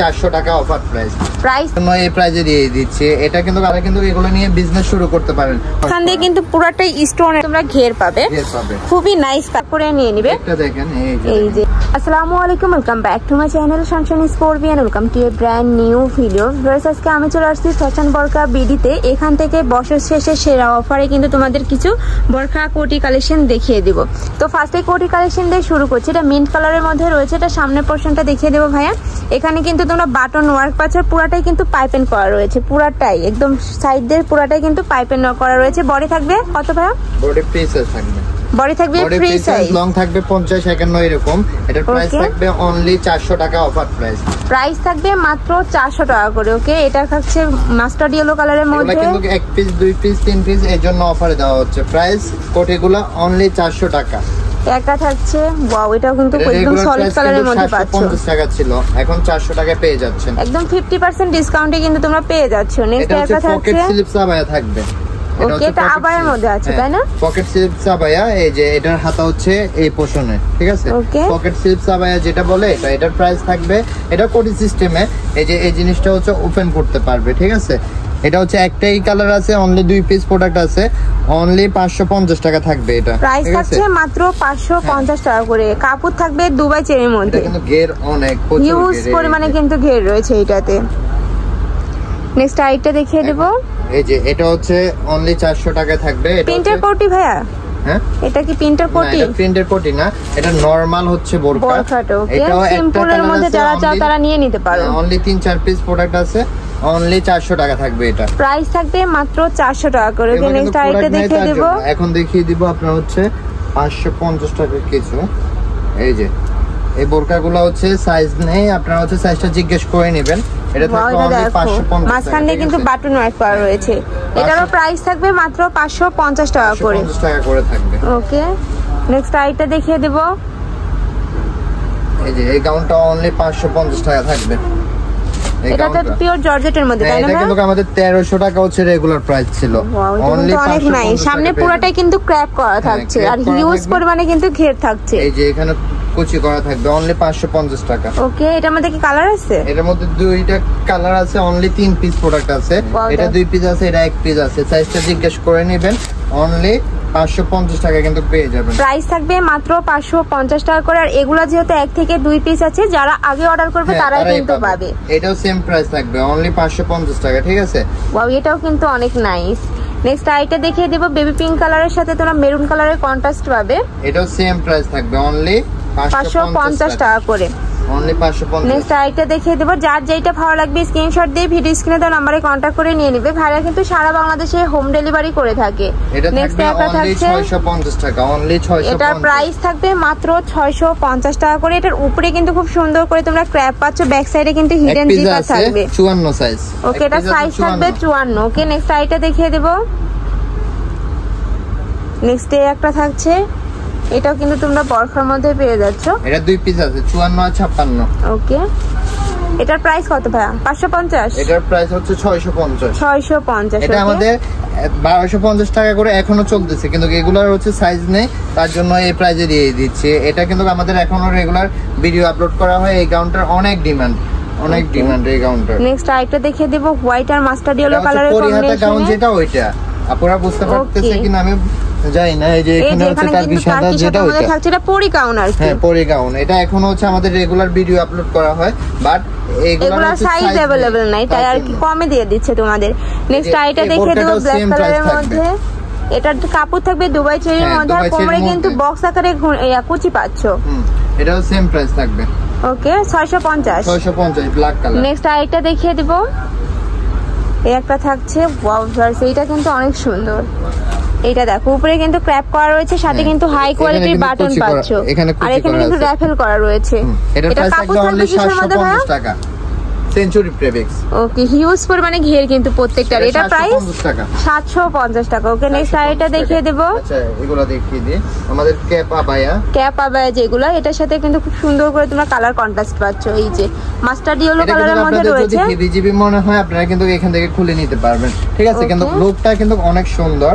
400 টাকা offer price এই প্রাইজে দিয়ে দিচ্ছি। এটা কিন্তু আপনারা কিন্তু এগুলো নিয়ে বিজনেস শুরু করতে পারেন। এখান দিয়ে কিন্তু পুরোটাই স্টোনে তোমরা ঘের পাবে, খুবই নাইস কাপড়ে নিয়ে নিবে। এটা দেখেন এই যে আসসালামু আলাইকুম, welcome back to my channel Sunshine scorpion, welcome to A brand new video. Viewers, আজকে আমি চলে আসছি ফ্যাশন বোরকা বিডিতে। এখান থেকে বছর শেষে সেরা অফারে কিন্তু তোমাদের কিছু বোরকা কোটি কালেকশন দেখিয়ে দিব। তো ফার্স্টে কোটি কালেকশন দিয়ে শুরু করছি। এটা মিন্ট কালারের মধ্যে রয়েছে, এটা সামনের পোরশনটা দেখিয়ে দেবো ভাইয়া। এখানে কিন্তু তোমরা বাটন ওয়ার্ক পাচ্ছ, পুরাটাই কিন্তু পাইপেন করা রয়েছে, পুরাটাই একদম সাইড দিয়ে পুরাটাই কিন্তু পাইপেন করা রয়েছে। বডি থাকবে কত ভাইয়া? বডি প্রিন্সেস থাকবে, বডি থাকবে ফ্রি সাইজ, লং থাকবে 50 51 এরকম। এটার প্রাইস থাকবে অনলি 400 টাকা অফার প্রাইস থাকবে মাত্র 400 টাকা করে। ওকে, এটা থাকছে মাস্টার্ড ইয়েলো কালারের মধ্যে, এটা কিন্তু এক পিস 2 পিস 3 পিস এর জন্য অফারে দেওয়া হচ্ছে। প্রাইস কোটিগুলো অনলি 400 টাকা। একটা থাকছে ওয়াও, এটাও কিন্তু একদম সলিড কালারের মধ্যে পাচ্ছ। 50 টাকা ছিল, এখন 400 টাকায় পেয়ে যাচ্ছেন, একদম 50% ডিসকাউন্টে কিন্তু তোমরা পেয়ে যাচ্ছ। নেক্সট একটা থাকছে পকেট স্লিপস আবায়া থাকবে। ওকে, এটা আবায়ার মধ্যে আছে তাই না? পকেট স্লিপস আবায়া, এই যে এটার হাতা হচ্ছে এই পোরশনে, ঠিক আছে? পকেট স্লিপস আবায়া যেটা বলে এটা, এটার প্রাইস থাকবে, এটা কোটি সিস্টেমে, এই যে এই জিনিসটা হচ্ছে ওপেন করতে পারবে, ঠিক আছে? এটা হচ্ছে একটাই কালার আছে, অনলি 2 পিস প্রোডাক্ট আছে, অনলি 550 টাকা থাকবে। এটা প্রাইস থাকছে মাত্র 550 টাকা করে। কাপড় থাকবে দুবাই চেরির মধ্যে, কিন্তু ঘের অনেক হিউজ পরিমাণে কিন্তু ঘের রয়েছে এইটাতে। নেক্সট আইটেমটা দেখিয়ে দেব। এই যে এটা হচ্ছে অনলি 400 টাকায় থাকবে। এটা প্রিন্টের কোটি ভাইয়া? হ্যাঁ, এটা কি প্রিন্টের কোটি? এটা প্রিন্টের কোটি না, এটা নরমাল হচ্ছে বোরকা। এটাও সিম্পলের মধ্যে যারা চাও তারা নিয়ে নিতে পারো। অনলি 3-4 পিস প্রোডাক্ট আছে, অনলি 400 টাকা থাকবে। এটা প্রাইস থাকবে মাত্র 400 টাকা করে। নেক্সট আইটেম দেখিয়ে দেব। এখন দেখিয়ে দিব আপনার হচ্ছে 550 টাকা কিছু। এই যে এই বোরকাগুলো হচ্ছে সাইজ নেই, আপনারা হচ্ছে সাইজটা জিজ্ঞেস করে নেবেন। এটা থাকবে অনলি 550 টাকা। মাঝখানে কিন্তু বাটন ওয়ার্ক করা রয়েছে। এটারও প্রাইস থাকবে মাত্র 550 টাকা করে। 550 টাকা করে থাকবে। ওকে, নেক্সট আইটেম দেখিয়ে দেব। এই যে এই গাউনটা অনলি 550 টাকা থাকবে। এটা তো পিওর জর্জেটের মধ্যে তাই না? এটা কিন্তু আমাদের 1300 টাকা হচ্ছে রেগুলার প্রাইস ছিল, অনলি অনেক নাই। সামনে পুরোটাই কিন্তু ক্র্যাপ করা থাকছে আর হিউজ পরিমাণে কিন্তু ঘের থাকছে। এই যে এখানে কুচি করা থাকবে, অনলি 550 টাকা। ওকে, এটার মধ্যে কি কালার আছে? এটার মধ্যে 2টা কালার আছে, অনলি 3 পিস প্রোডাক্ট আছে। এটা 2 পিস আছে, এটা 1 পিস আছে। সাইজটা জিজ্ঞেস করে নেবেন, অনলি 550 টাকা কিন্তু পেয়ে যাবেন। প্রাইস থাকবে মাত্র 550 টাকা করে। আর এগুলা যেহেতু 1 থেকে 2 পিস আছে, যারা আগে অর্ডার করবে তারাই কিন্তু পাবে। এটাও সেম প্রাইস থাকবে, অনলি 550 টাকা, ঠিক আছে? ওয়াও, এটাও কিন্তু অনেক নাইস। নেক্সট আইটেম দেখিয়ে দেব। বেবি পিঙ্ক কালারের সাথে তোমরা মেরুন কালারের কন্ট্রাস্ট পাবে। এটাও সেম প্রাইস থাকবে, অনলি 550 টাকা করে। অনলি 550। নেক্সট আইটেম দেখিয়ে দেব। যার যেটা ভালো লাগবে স্ক্রিনশট দিয়ে ভিডিও স্ক্রিনে দেওয়া নম্বরে কন্টাক্ট করে নিয়ে নেবে। ভাইরা কিন্তু সারা বাংলাদেশে হোম ডেলিভারি করে থাকে। নেক্সট একটা থাকছে 650 টাকা, অনলি 650। এটার প্রাইস থাকবে মাত্র 650 টাকা করে। এটার উপরে কিন্তু খুব সুন্দর করে তোমরা ক্র্যাপ পাচ্ছ, ব্যাক সাইডে কিন্তু হিডেন জিপার থাকবে 54 সাইজ। ওকে, এটা সাইজ থাকবে 54। ওকে, নেক্সট আইটেম দেখিয়ে দেব। নেক্সট একটা থাকছে, এটাও কিন্তু তোমরা বরখার মধ্যে পেয়ে যাচ্ছ। এটা 2 পিস আছে, 54 আর 56। ওকে, এটার প্রাইস কত ভাইয়া? 550। এটার প্রাইস হচ্ছে 650। 650। এটা আমাদের 1250 টাকা করে এখনো চলতেছে, কিন্তু এগুলার হচ্ছে সাইজ নেই, তার জন্য এই প্রাইজে দিয়ে দিচ্ছি। এটা কিন্তু আমাদের এখনো রেগুলার ভিডিও আপলোড করা হয়। এই গাউনটার অনেক ডিমান্ড, অনেক ডিমান্ড এই গাউনটার। নেক্সট আইটেম দেখিয়ে দেব। হোয়াইট আর মাস্টার্ড ইয়েলো কালারের কম্বিনেশনে গাউন, যেটা ওইটা আপনারা বুঝতে পারতেছে কিনা আমি জানি না। এই যে এখানে হচ্ছে টার্কি সাদা, যেটা ওইটা থাকছে, এটা পরি গাউন আর কি। হ্যাঁ, পরি গাউন। এটা এখনো হচ্ছে আমাদের রেগুলার ভিডিও আপলোড করা হয়, বাট এগুলা সাইজ अवेलेबल নাই, তাই আর কি কমে দিয়ে দিচ্ছে তোমাদের। নেক্সট আইটেম দেখিয়ে দেব ব্ল্যাক কালারের মধ্যে। এটার কাপড় থাকবে দুবাই চেরির মধ্যে, আর কোমরে কিন্তু বক্স আকারে কুচি পাচ্ছ। এটাও সেম প্রাইস থাকবে। ওকে, 650 ব্ল্যাক কালার। নেক্সট আইটেম দেখিয়ে দেব। এই একটা থাকছে, ওয়াও ভিউয়ার্স, এইটা কিন্তু অনেক সুন্দর। এইটা দেখো, উপরে কিন্তু ক্র্যাপ করা রয়েছে, সাথে কিন্তু হাই কোয়ালিটির বাটন পাচ্ছ, আর এখানে কিন্তু র‍্যাফেল করা রয়েছে। এটা কাপড় থাকবে কিসের মধ্যে ভাই? সেঞ্চুরি প্রেভিক্স। ওকে, হিউজ পরিমাণে ঘের কিন্তু প্রত্যেকটার। এটা প্রাইস 750 টাকা। ওকে, নেক্সট আইটেম দেখিয়ে দেব। আচ্ছা, এগুলো দেখিয়ে দিই। আমাদের ক্যাপ আবায়া যেগুলো, এটার সাথে কিন্তু খুব সুন্দর করে তোমরা কালার কন্ট্রাস্ট পাচ্ছ। এই যে মাস্টার্ড ইয়েলো কালারের মধ্যে রয়েছে। যদি বিজিবি মনে হয় আপনারা কিন্তু এখান থেকে খুলে নিতে পারবেন, ঠিক আছে? কিন্তু লুকটা কিন্তু অনেক সুন্দর,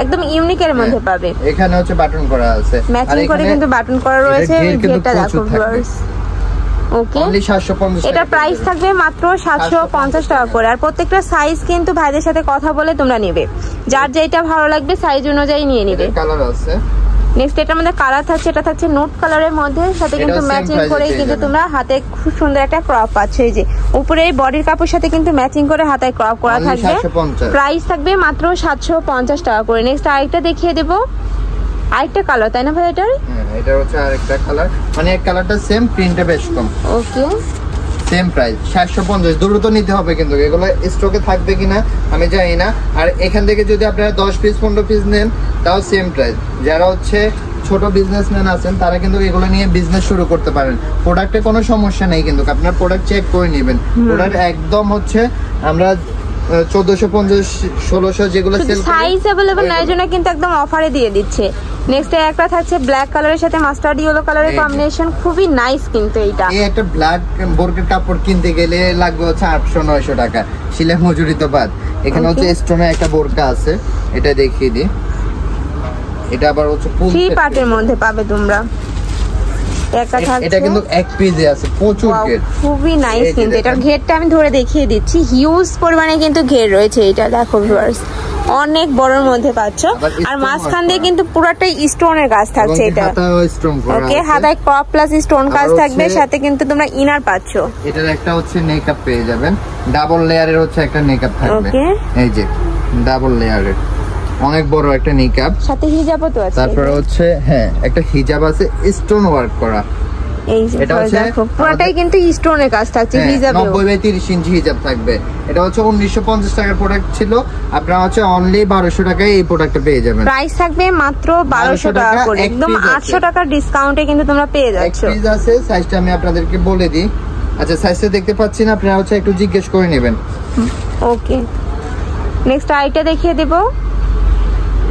একদম ইউনিকের মধ্যে পাবে। এখানে হচ্ছে বাটন করা আছে, ম্যাচিং করে কিন্তু বাটন করা রয়েছে। ঘেরটা দেখো ভিউয়ার্স, ওকে অনলি 750 এটা প্রাইস থাকবে মাত্র 750 টাকা করে। আর প্রত্যেকটা সাইজ কিন্তু ভাইদের সাথে কথা বলে তোমরা নেবে, যার যেটা ভালো লাগবে সাইজ অনুযায়ী নিয়ে নেবে। কালার আছে। নেক্সট এটার মধ্যে কালার থাকছে, এটা থাকছে নোট কালারের মধ্যে, সাথে কিন্তু ম্যাচিং করে কিন্তু তোমরা হাতে খুব সুন্দর একটা ক্রপ পাচ্ছ। এই যে উপরে এই বডির কাপড়ের সাথে কিন্তু ম্যাচিং করে হাতে ক্রপ করা থাকবে। প্রাইস থাকবে মাত্র 750 টাকা করে। নেক্সট আরেকটা দেখিয়ে দেব, আরেকটা কালার তাই না ভাই এটার? হ্যাঁ এটা হচ্ছে আরেকটা কালার, মানে এক কালারটা সেম, প্রিন্টটা বেশ কম। ওকে সেম প্রাইস 750। দ্রুত নিতে হবে কিন্তু, এগুলো স্টকে থাকবে কিনা আমি জানি না। আর এখান থেকে যদি আপনারা 10 পিস 15 পিস নেন তাও সেম প্রাইস। যারা হচ্ছে ছোট বিজনেসম্যান আছেন তারা কিন্তু এগুলো নিয়ে বিজনেস শুরু করতে পারেন। প্রোডাক্টে কোনো সমস্যা নেই, কিন্তু আপনার প্রোডাক্ট চেক করে নেবেন। প্রোডাক্ট একদম হচ্ছে আমরা 1450 1600 যেগুলো সেল করি, সাইজ अवेलेबल নাই জন্য কিন্তু একদম অফারে দিয়ে দিচ্ছে। নেক্সট একটা থাকছে ব্ল্যাক কালারের সাথে মাস্টার্ড ইয়েলো কালারের কম্বিনেশন, খুবই নাইস কিন্তু এইটা। এই একটা ব্ল্যাক বোরকের কাপড় কিনতে গেলে লাগবে হচ্ছে 800 900 টাকা, সিলাই মজুরি তো বাদ। এখানে হচ্ছে স্টোনের একটা বোরকা আছে, এটা দেখিয়ে দিই। এটা আবার হচ্ছে ফুল থ্রি পার্টের মধ্যে পাবে তোমরা। এটা কিন্তু এক পিসে আছে, প্রচুর ঘের, খুবই নাইস কিন্তু এটার ঘেরটা আমি ধরে দেখিয়ে দিচ্ছি। হিউজ পরিমাণে কিন্তু ঘের রয়েছে, এটা দেখো ভিউয়ার্স অনেক বড়র মধ্যে পাচ্ছ। আর মাঝখান দিয়ে কিন্তু পুরোটাই স্টোনের কাজ থাকছে। এটা ওকে হাতায় ক্রপ প্লাস স্টোন কাজ থাকবে, সাথে কিন্তু তোমরা ইনার পাচ্ছ। এটার একটা হচ্ছে নেকআপ পেয়ে যাবেন, ডাবল লেয়ারের হচ্ছে একটা নেকআপ থাকবে। এই যে ডাবল লেয়ারের অনেক বড় একটা নিকাব, সাথে হিজাবও তো আছে। তারপরে হচ্ছে হ্যাঁ একটা হিজাব আছে স্টোন ওয়ার্ক করা। এই যে এটা হচ্ছে পুরোটাই কিন্তু স্টোনের কাজ থাকছে হিজাবে। 90 বাই 30 ইঞ্চি হিজাব থাকবে। এটা হচ্ছে 1950 টাকার প্রোডাক্ট ছিল, আপনারা হচ্ছে অনলি 1200 টাকায় এই প্রোডাক্টটা পেয়ে যাবেন। প্রাইস থাকবে মাত্র 1200 টাকা করে, একদম 800 টাকার ডিসকাউন্টে কিন্তু তোমরা পেয়ে যাচ্ছ। এক পিস আছে, সাইজটা আমি আপনাদেরকে বলে দিই। আচ্ছা সাইজটা দেখতে পাচ্ছি না, আপনারা হচ্ছে একটু জিজ্ঞেস করে নেবেন। ওকে নেক্সট আইটা দেখিয়ে দেব।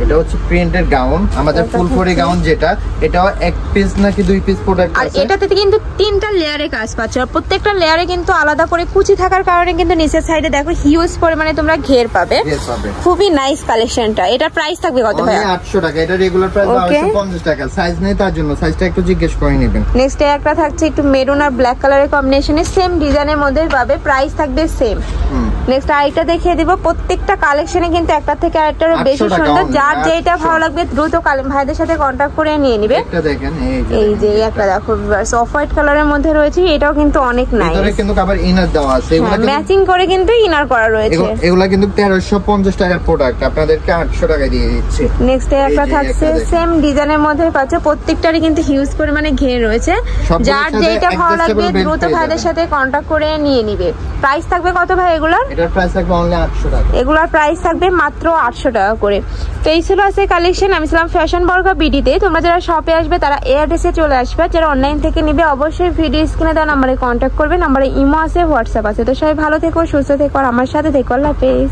এটা হচ্ছে প্রিন্টেড গাউন, আমাদের ফুলফরি গাউন যেটা, এটাও এক পিস নাকি দুই পিস প্রোডাক্ট আছে। আর এটাতে কিন্তু তিনটা লেয়ারে কাজ পাচ্ছ, আর প্রত্যেকটা লেয়ারে কিন্তু আলাদা করে কুচি থাকার কারণে কিন্তু নিচের সাইডে দেখো হিউজ পরিমাণে তোমরা ঘের পাবে। খুবই নাইস কালেকশনটা। এটা প্রাইস থাকবে কত ভাই? 800 টাকা। এটা রেগুলার প্রাইস 1250 টাকা। সাইজ নেই তার জন্য সাইজটা একটু জিজ্ঞেস করে নেবেন। নেক্সট একটা থাকছে একটু মেরুন আর ব্ল্যাক কালারের কম্বিনেশনে, সেম ডিজাইনের মধ্যে পাবে, প্রাইস থাকবে সেম। নেক্সট আরেকটা দেখিয়ে দিব। প্রত্যেকটা কালেকশনে কিন্তু একটা থেকে আরেকটারও বেশি সুন্দর, যার যেটা ভালো লাগবে দ্রুত ভাইদের সাথে কন্টাক্ট করে নিয়ে নিবে। একটা দেখেন এই যে একটা দেখো অফ হোয়াইট কালারের মধ্যে রয়েছে, এটাও কিন্তু অনেক নাইস। এটারে কিন্তু আবার ইনার দেওয়া আছে, এগুলা ম্যাচিং করে কিন্তু ইনার করা রয়েছে। এগুলা কিন্তু 1350 টাকার প্রোডাক্ট, আপনাদেরকে 800 টাকা দিয়ে দিচ্ছি। নেক্সট একটা থাকছে সেম ডিজাইনের মধ্যে পাচ্ছে, প্রত্যেকটারই কিন্তু হিউজ পরিমাণে ঘের রয়েছে, যার যেটা ভালো লাগবে দ্রুত ভাইদের সাথে কন্টাক্ট করে নিয়ে নিবে। প্রাইস থাকবে কত ভাই এগুলার? এটার প্রাইস থাকবে অনলি 800 টাকা। এগুলার প্রাইস থাকবে মাত্র 800 টাকা করে। তো এই ছিল আছে কালেকশন। আমি ছিলাম ফ্যাশন বর্গা বিডিতে। তোমরা যারা শপে আসবে তারা এই অ্যাড্রেসে চলে আসবে, যারা অনলাইন থেকে নিবে অবশ্যই ভিডিও স্ক্রিনে দেওয়া নাম্বারে কন্ট্যাক্ট করবে। নাম্বারে ইমো আছে, হোয়াটসঅ্যাপ আছে। তো সবাই ভালো থেকো, সুস্থ থেকো, আর আমার সাথে থেকো। আল্লাহ হাফেজ।